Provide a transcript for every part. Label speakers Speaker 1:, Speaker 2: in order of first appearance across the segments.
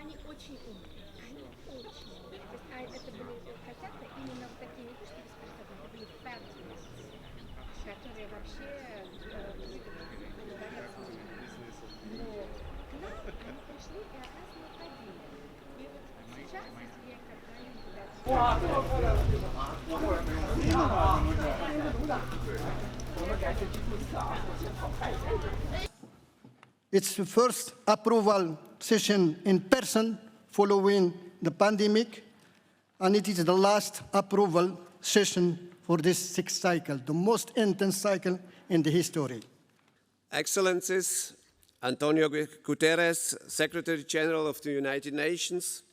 Speaker 1: они очень умные. Они очень умные. То есть, это были котята именно в такие, не то что бесприставные, это были фабулous, которые вообще говорят с ними. Но к нам они пришли и опасно уходили. И вот сейчас, если я их отправлю куда-то...
Speaker 2: It's the first approval session in person following the pandemic, and it is the last approval session for this sixth cycle, the most intense cycle in the history.
Speaker 3: Excellencies, Antonio Guterres, Secretary General of the United Nations,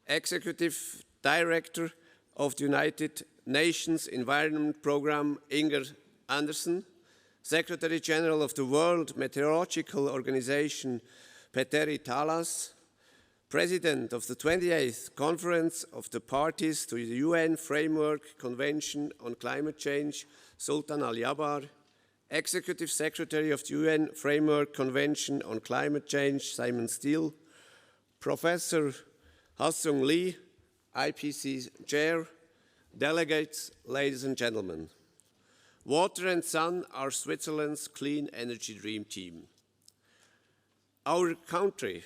Speaker 3: Executive Director of the United Nations Environment Programme, Inger Andersen, Secretary General of the World Meteorological Organization, Petteri Talas, President of the 28th Conference of the Parties to the UN Framework Convention on Climate Change, Sultan Al Jaber, Executive Secretary of the UN Framework Convention on Climate Change, Simon Steele, Professor Ha-Sung Lee, IPCC Chair, delegates, ladies and gentlemen. Water and sun are Switzerland's clean energy dream team. Our country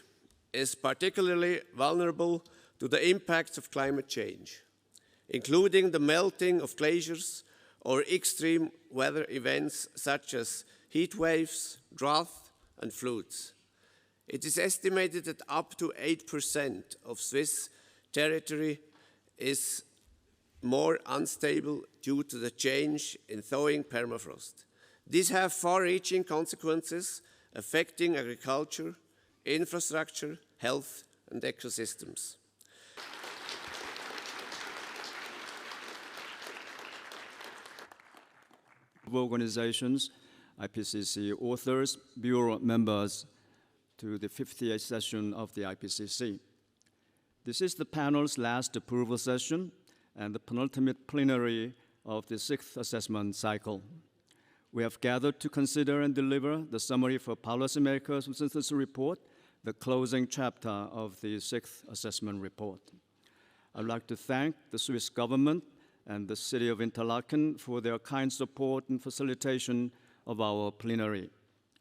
Speaker 3: is particularly vulnerable to the impacts of climate change, including the melting of glaciers or extreme weather events such as heat waves, drought, and floods. It is estimated that up to 8% of Swiss territory is more unstable due to the change in thawing permafrost. These have far-reaching consequences affecting agriculture, infrastructure, health, and ecosystems.
Speaker 4: Organizations, IPCC authors, bureau members to the 58th session of the IPCC. This is the panel's last approval session and the penultimate plenary of the sixth assessment cycle. We have gathered to consider and deliver the summary for policymakers' synthesis report, the closing chapter of the sixth assessment report. I'd like to thank the Swiss government and the city of Interlaken for their kind support and facilitation of our plenary.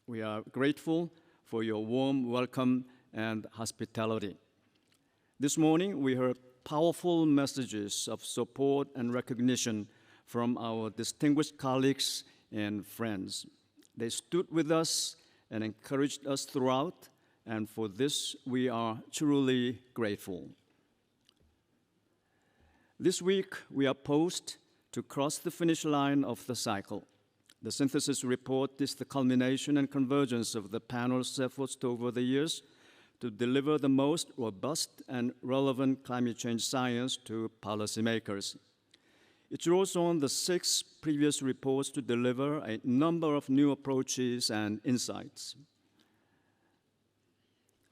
Speaker 4: We are grateful for your warm welcome and hospitality. This morning, we heard powerful messages of support and recognition from our distinguished colleagues and friends. They stood with us and encouraged us throughout, and for this, we are truly grateful. This week, we are poised to cross the finish line of the cycle. The synthesis report is the culmination and convergence of the panel's efforts over the years to deliver the most robust and relevant climate change science to policymakers. It draws on the 6 previous reports to deliver a number of new approaches and insights.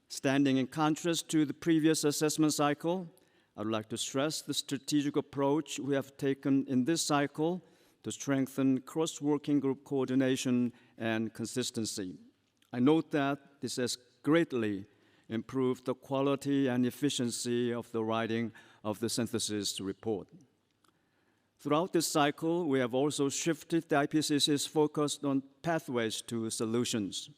Speaker 4: Standing in contrast to the previous assessment cycle, I would like to stress the strategic approach we have taken in this cycle to strengthen cross-working group coordination and consistency. I note that this has greatly improved the quality and efficiency of the writing of the synthesis report. Throughout this cycle, we have also shifted the IPCC's focus on pathways to solutions.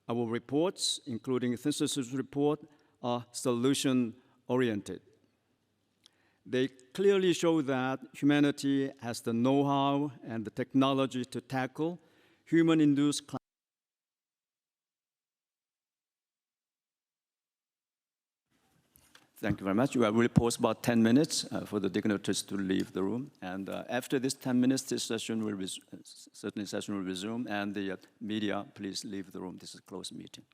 Speaker 4: Our reports, including the synthesis report, are solution-oriented. They clearly show that humanity has the know-how and the technology to tackle human-induced climate. Thank you very much. We will pause about 10 minutes for the dignitaries to leave the room. And after this 10 minutes, this session will resume, and the media, please leave the room. This is a closed meeting.